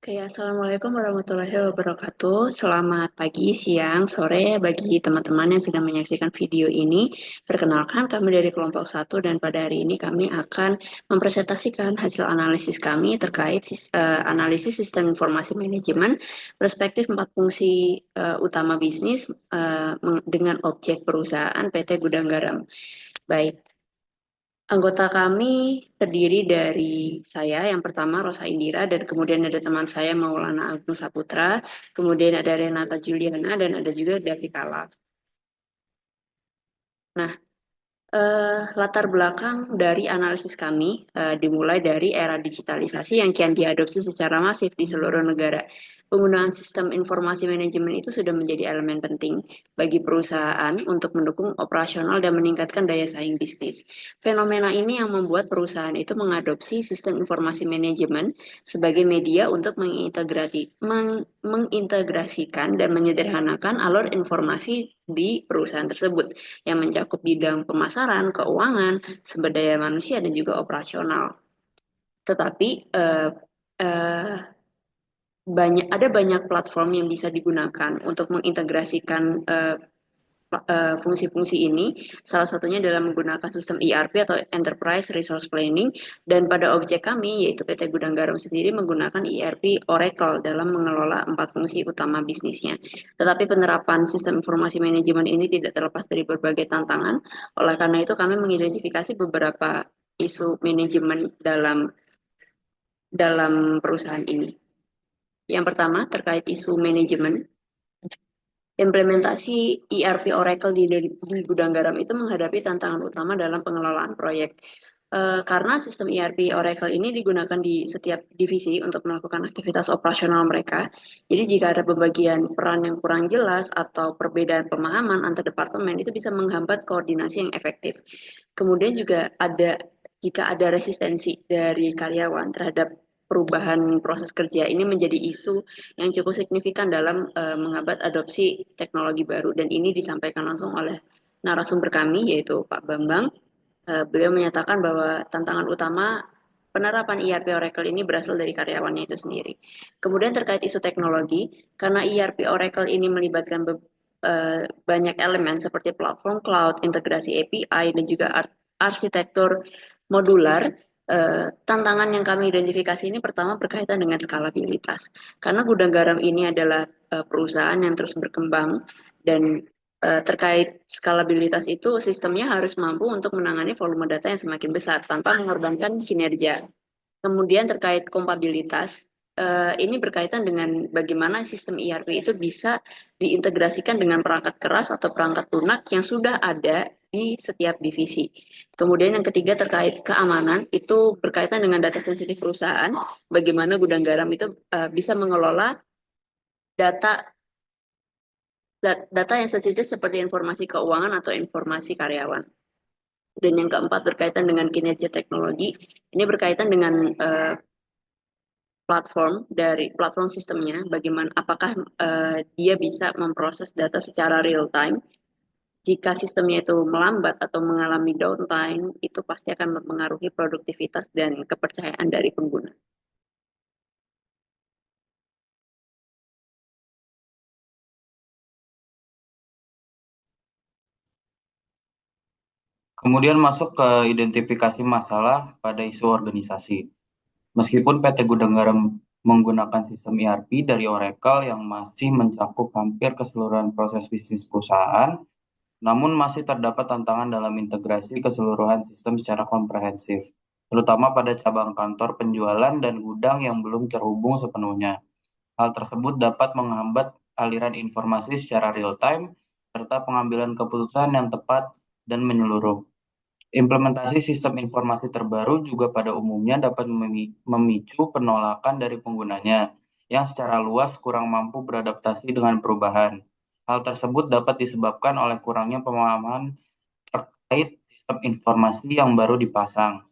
Oke, Assalamualaikum warahmatullahi wabarakatuh. Selamat pagi, siang, sore bagi teman-teman yang sedang menyaksikan video ini. Perkenalkan, kami dari kelompok satu dan pada hari ini kami akan mempresentasikan hasil analisis kami terkait analisis sistem informasi manajemen, perspektif empat fungsi utama bisnis dengan objek perusahaan PT Gudang Garam. Baik, anggota kami terdiri dari saya, yang pertama Rosa Indira, dan kemudian ada teman saya Maulana Agung Saputra, kemudian ada Renata Juliana, dan ada juga Davi Kala. Nah, latar belakang dari analisis kami dimulai dari era digitalisasi yang kian diadopsi secara masif di seluruh negara. Penggunaan sistem informasi manajemen itu sudah menjadi elemen penting bagi perusahaan untuk mendukung operasional dan meningkatkan daya saing bisnis. Fenomena ini yang membuat perusahaan itu mengadopsi sistem informasi manajemen sebagai media untuk mengintegrasikan dan menyederhanakan alur informasi di perusahaan tersebut yang mencakup bidang pemasaran, keuangan, sumber daya manusia, dan juga operasional. Tetapi eh, ada banyak platform yang bisa digunakan untuk mengintegrasikan fungsi-fungsi ini. Salah satunya adalah menggunakan sistem ERP atau Enterprise Resource Planning, dan pada objek kami yaitu PT Gudang Garam sendiri menggunakan ERP Oracle dalam mengelola empat fungsi utama bisnisnya. Tetapi penerapan sistem informasi manajemen ini tidak terlepas dari berbagai tantangan. Oleh karena itu kami mengidentifikasi beberapa isu manajemen dalam dalam perusahaan ini. Yang pertama terkait isu manajemen. Implementasi ERP Oracle di Gudang Garam itu menghadapi tantangan utama dalam pengelolaan proyek. Karena sistem ERP Oracle ini digunakan di setiap divisi untuk melakukan aktivitas operasional mereka. Jadi jika ada pembagian peran yang kurang jelas atau perbedaan pemahaman antar departemen itu bisa menghambat koordinasi yang efektif. Kemudian juga jika ada resistensi dari karyawan terhadap perubahan proses kerja ini menjadi isu yang cukup signifikan dalam menghambat adopsi teknologi baru, dan ini disampaikan langsung oleh narasumber kami yaitu Pak Bambang. Beliau menyatakan bahwa tantangan utama penerapan ERP Oracle ini berasal dari karyawannya itu sendiri. Kemudian terkait isu teknologi, karena ERP Oracle ini melibatkan banyak elemen seperti platform cloud, integrasi API, dan juga arsitektur modular. Tantangan yang kami identifikasi ini pertama berkaitan dengan skalabilitas. Karena Gudang Garam ini adalah perusahaan yang terus berkembang, dan terkait skalabilitas itu sistemnya harus mampu untuk menangani volume data yang semakin besar tanpa mengorbankan kinerja. Kemudian terkait kompabilitas, ini berkaitan dengan bagaimana sistem ERP itu bisa diintegrasikan dengan perangkat keras atau perangkat lunak yang sudah ada di setiap divisi. Kemudian yang ketiga terkait keamanan, itu berkaitan dengan data sensitif perusahaan, bagaimana Gudang Garam itu bisa mengelola data data yang sensitif seperti informasi keuangan atau informasi karyawan. Dan yang keempat berkaitan dengan kinerja teknologi, ini berkaitan dengan platform sistemnya, bagaimana apakah dia bisa memproses data secara real time. Jika sistemnya itu melambat atau mengalami downtime, itu pasti akan mempengaruhi produktivitas dan kepercayaan dari pengguna. Kemudian masuk ke identifikasi masalah pada isu organisasi. Meskipun PT Gudang Garam menggunakan sistem ERP dari Oracle yang masih mencakup hampir keseluruhan proses bisnis perusahaan, namun masih terdapat tantangan dalam integrasi keseluruhan sistem secara komprehensif, terutama pada cabang kantor penjualan dan gudang yang belum terhubung sepenuhnya. Hal tersebut dapat menghambat aliran informasi secara real time, serta pengambilan keputusan yang tepat dan menyeluruh. Implementasi sistem informasi terbaru juga pada umumnya dapat memicu penolakan dari penggunanya yang secara luas kurang mampu beradaptasi dengan perubahan. Hal tersebut dapat disebabkan oleh kurangnya pemahaman terkait sistem informasi yang baru dipasang,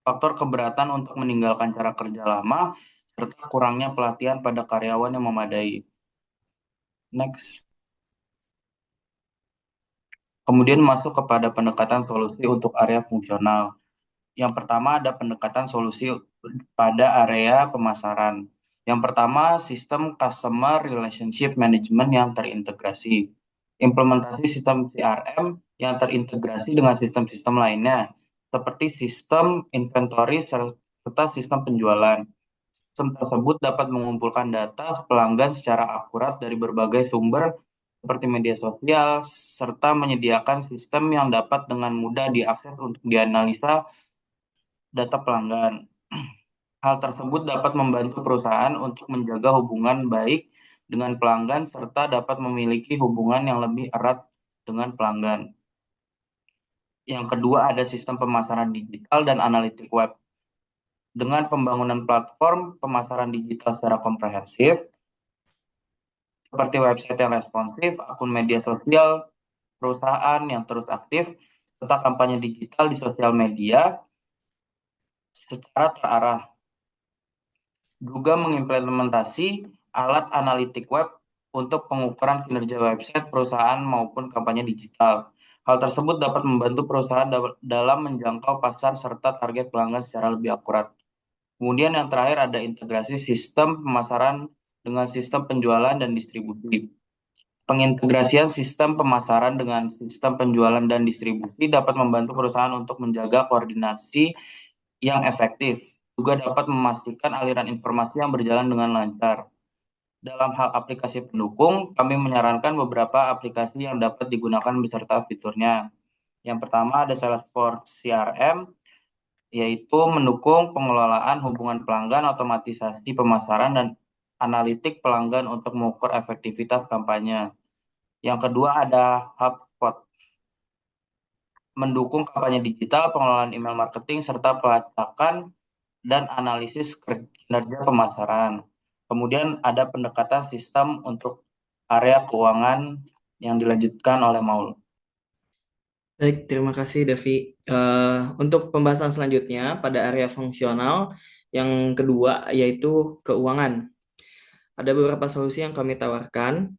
faktor keberatan untuk meninggalkan cara kerja lama, serta kurangnya pelatihan pada karyawan yang memadai. Next. Kemudian masuk kepada pendekatan solusi untuk area fungsional. Yang pertama ada pendekatan solusi pada area pemasaran. Yang pertama, sistem Customer Relationship Management yang terintegrasi. Implementasi sistem CRM yang terintegrasi dengan sistem-sistem lainnya, seperti sistem inventory serta sistem penjualan. Sistem tersebut dapat mengumpulkan data pelanggan secara akurat dari berbagai sumber seperti media sosial, serta menyediakan sistem yang dapat dengan mudah diakses untuk dianalisa data pelanggan. Hal tersebut dapat membantu perusahaan untuk menjaga hubungan baik dengan pelanggan serta dapat memiliki hubungan yang lebih erat dengan pelanggan. Yang kedua ada sistem pemasaran digital dan analitik web. Dengan pembangunan platform pemasaran digital secara komprehensif, seperti website yang responsif, akun media sosial, perusahaan yang terus aktif, serta kampanye digital di sosial media secara terarah. Juga mengimplementasi alat analitik web untuk pengukuran kinerja website perusahaan maupun kampanye digital. Hal tersebut dapat membantu perusahaan dalam menjangkau pasar serta target pelanggan secara lebih akurat. Kemudian yang terakhir ada integrasi sistem pemasaran dengan sistem penjualan dan distribusi. Pengintegrasian sistem pemasaran dengan sistem penjualan dan distribusi dapat membantu perusahaan untuk menjaga koordinasi yang efektif. Juga dapat memastikan aliran informasi yang berjalan dengan lancar. Dalam hal aplikasi pendukung, kami menyarankan beberapa aplikasi yang dapat digunakan beserta fiturnya. Yang pertama ada Salesforce CRM, yaitu mendukung pengelolaan hubungan pelanggan, otomatisasi pemasaran, dan analitik pelanggan untuk mengukur efektivitas kampanye. Yang kedua ada HubSpot, mendukung kampanye digital, pengelolaan email marketing, serta pelacakan dan analisis kinerja pemasaran. Kemudian ada pendekatan sistem untuk area keuangan yang dilanjutkan oleh Maul. Baik, terima kasih Devi. Untuk pembahasan selanjutnya pada area fungsional yang kedua yaitu keuangan. Ada beberapa solusi yang kami tawarkan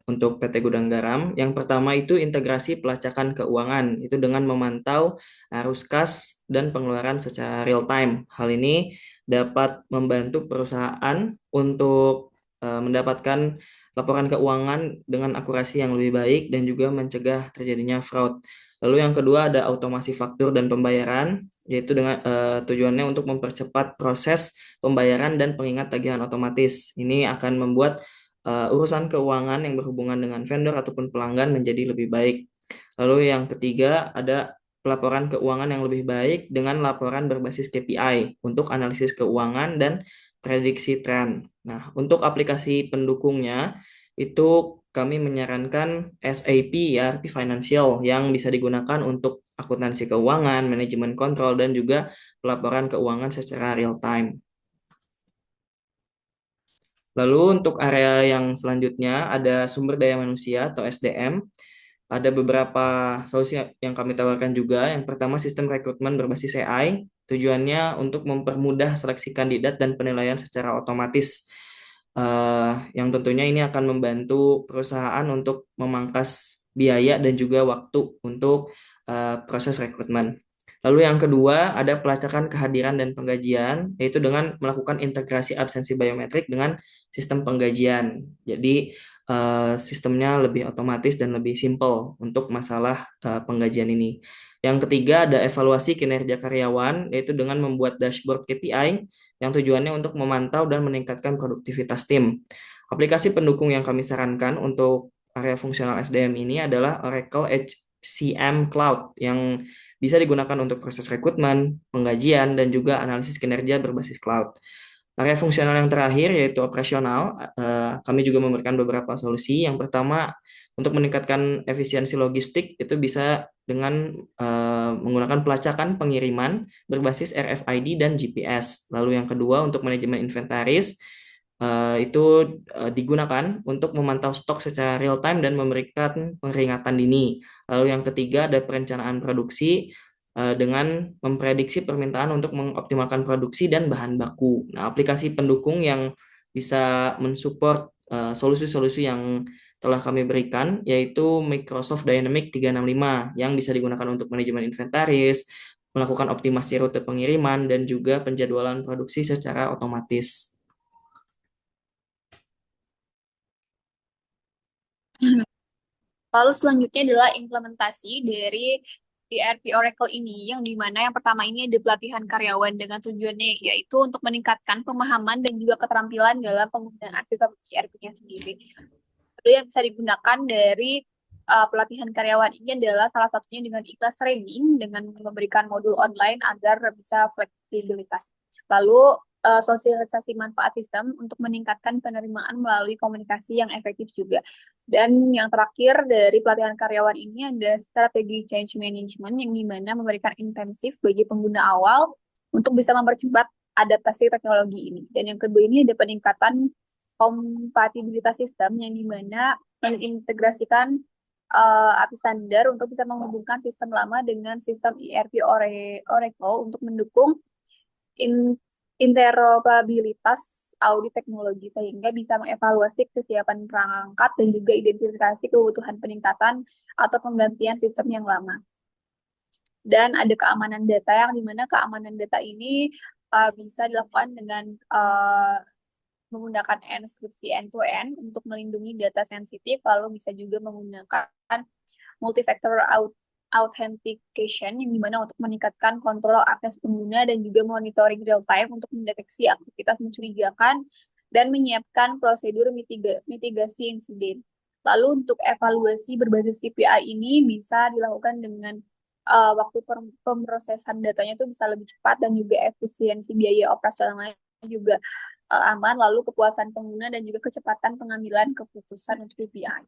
untuk PT Gudang Garam. Yang pertama itu integrasi pelacakan keuangan, itu dengan memantau arus kas dan pengeluaran secara real time. Hal ini dapat membantu perusahaan untuk mendapatkan laporan keuangan dengan akurasi yang lebih baik dan juga mencegah terjadinya fraud. Lalu yang kedua ada otomasi faktur dan pembayaran, yaitu dengan tujuannya untuk mempercepat proses pembayaran dan pengingat tagihan otomatis. Ini akan membuat urusan keuangan yang berhubungan dengan vendor ataupun pelanggan menjadi lebih baik. Lalu yang ketiga ada pelaporan keuangan yang lebih baik dengan laporan berbasis KPI untuk analisis keuangan dan prediksi tren. Nah, untuk aplikasi pendukungnya itu kami menyarankan SAP ERP Financial yang bisa digunakan untuk akuntansi keuangan, manajemen kontrol, dan juga pelaporan keuangan secara real time. Lalu untuk area yang selanjutnya ada sumber daya manusia atau SDM. Ada beberapa solusi yang kami tawarkan juga. Yang pertama sistem rekrutmen berbasis AI. Tujuannya untuk mempermudah seleksi kandidat dan penilaian secara otomatis. Yang tentunya ini akan membantu perusahaan untuk memangkas biaya dan juga waktu untuk proses rekrutmen. Lalu yang kedua ada pelacakan kehadiran dan penggajian, yaitu dengan melakukan integrasi absensi biometrik dengan sistem penggajian. Jadi sistemnya lebih otomatis dan lebih simpel untuk masalah penggajian ini. Yang ketiga ada evaluasi kinerja karyawan, yaitu dengan membuat dashboard KPI yang tujuannya untuk memantau dan meningkatkan produktivitas tim. Aplikasi pendukung yang kami sarankan untuk area fungsional SDM ini adalah Oracle HCM Cloud yang bisa digunakan untuk proses rekrutmen, penggajian, dan juga analisis kinerja berbasis cloud. Area fungsional yang terakhir yaitu operasional, kami juga memberikan beberapa solusi. Yang pertama, untuk meningkatkan efisiensi logistik itu bisa dengan menggunakan pelacakan pengiriman berbasis RFID dan GPS. Lalu yang kedua, untuk manajemen inventaris, itu digunakan untuk memantau stok secara real time dan memberikan peringatan dini. Lalu yang ketiga ada perencanaan produksi dengan memprediksi permintaan untuk mengoptimalkan produksi dan bahan baku. Nah, aplikasi pendukung yang bisa mensupport solusi-solusi yang telah kami berikan yaitu Microsoft Dynamics 365 yang bisa digunakan untuk manajemen inventaris, melakukan optimasi rute pengiriman, dan juga penjadwalan produksi secara otomatis. Lalu selanjutnya adalah implementasi dari ERP Oracle ini, yang dimana yang pertama ini ada pelatihan karyawan dengan tujuannya yaitu untuk meningkatkan pemahaman dan juga keterampilan dalam penggunaan sistem ERP-nya sendiri. Lalu yang bisa digunakan dari pelatihan karyawan ini adalah salah satunya dengan ikhlas training dengan memberikan modul online agar bisa fleksibilitas. Lalu sosialisasi manfaat sistem untuk meningkatkan penerimaan melalui komunikasi yang efektif juga. Dan yang terakhir dari pelatihan karyawan ini ada strategi change management yang dimana memberikan intensif bagi pengguna awal untuk bisa mempercepat adaptasi teknologi ini. Dan yang kedua ini ada peningkatan kompatibilitas sistem yang dimana mengintegrasikan API standar untuk bisa menghubungkan sistem lama dengan sistem ERP Oracle untuk mendukung interoperabilitas audit teknologi sehingga bisa mengevaluasi kesiapan perangkat dan juga identifikasi kebutuhan peningkatan atau penggantian sistem yang lama. Dan ada keamanan data yang dimana keamanan data ini bisa dilakukan dengan menggunakan enkripsi end-to-end untuk melindungi data sensitif, lalu bisa juga menggunakan multi-factor authentication yang dimana untuk meningkatkan kontrol akses pengguna dan juga monitoring real time untuk mendeteksi aktivitas mencurigakan dan menyiapkan prosedur mitigasi insiden. Lalu untuk evaluasi berbasis KPI ini bisa dilakukan dengan waktu pemrosesan datanya itu bisa lebih cepat dan juga efisiensi biaya operasionalnya juga aman, lalu kepuasan pengguna dan juga kecepatan pengambilan keputusan untuk KPI.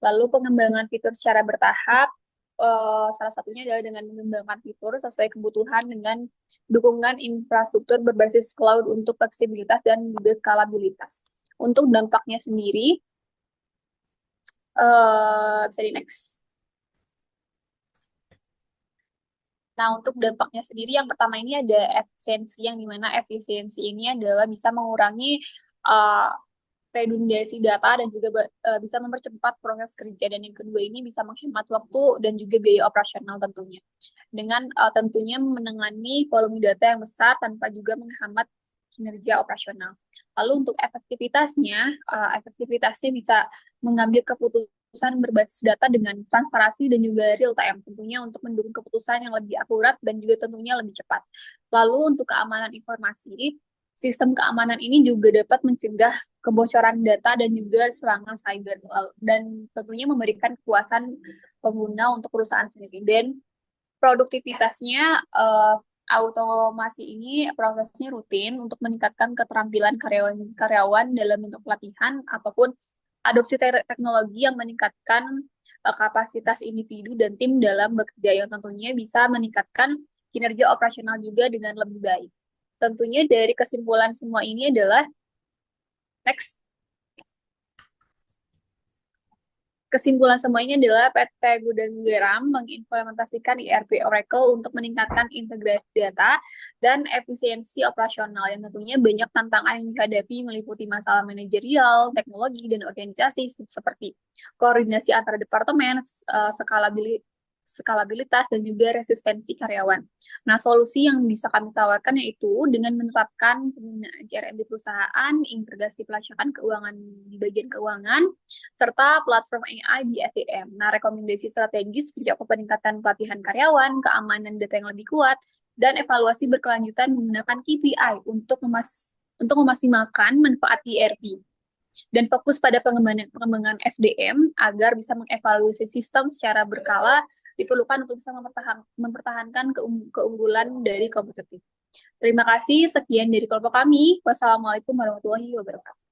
Lalu pengembangan fitur secara bertahap, salah satunya adalah dengan mengembangkan fitur sesuai kebutuhan dengan dukungan infrastruktur berbasis cloud untuk fleksibilitas dan juga skalabilitas. Untuk dampaknya sendiri, bisa di next. Nah, untuk dampaknya sendiri yang pertama ini ada efisiensi, yang dimana efisiensi ini adalah bisa mengurangi redundasi data dan juga bisa mempercepat proses kerja. Dan yang kedua ini bisa menghemat waktu dan juga biaya operasional tentunya. Dengan tentunya menangani volume data yang besar tanpa juga menghambat kinerja operasional. Lalu untuk efektivitasnya bisa mengambil keputusan berbasis data dengan transparansi dan juga real time, tentunya untuk mendukung keputusan yang lebih akurat dan juga tentunya lebih cepat. Lalu untuk keamanan informasi, sistem keamanan ini juga dapat mencegah kebocoran data dan juga serangan cyber, dan tentunya memberikan kepuasan pengguna untuk perusahaan sendiri. Dan produktivitasnya, automasi ini prosesnya rutin untuk meningkatkan keterampilan karyawan dalam bentuk pelatihan ataupun adopsi teknologi yang meningkatkan kapasitas individu dan tim dalam bekerja, yang tentunya bisa meningkatkan kinerja operasional juga dengan lebih baik. Tentunya dari kesimpulan semua ini adalah next. Kesimpulan semua ini adalah PT Gudang Garam mengimplementasikan ERP Oracle untuk meningkatkan integrasi data dan efisiensi operasional, yang tentunya banyak tantangan yang dihadapi meliputi masalah manajerial, teknologi, dan organisasi seperti koordinasi antar departemen, skalabilitas, dan juga resistensi karyawan. Nah, solusi yang bisa kami tawarkan yaitu dengan menerapkan penggunaan CRM di perusahaan, integrasi pelacakan keuangan di bagian keuangan, serta platform AI di SDM. Nah, rekomendasi strategis mencakup peningkatan pelatihan karyawan, keamanan data yang lebih kuat, dan evaluasi berkelanjutan menggunakan KPI untuk memaksimalkan manfaat ERP. Dan fokus pada pengembangan SDM agar bisa mengevaluasi sistem secara berkala diperlukan untuk bisa mempertahankan keunggulan dari kompetitif. Terima kasih, sekian dari kelompok kami. Wassalamualaikum warahmatullahi wabarakatuh.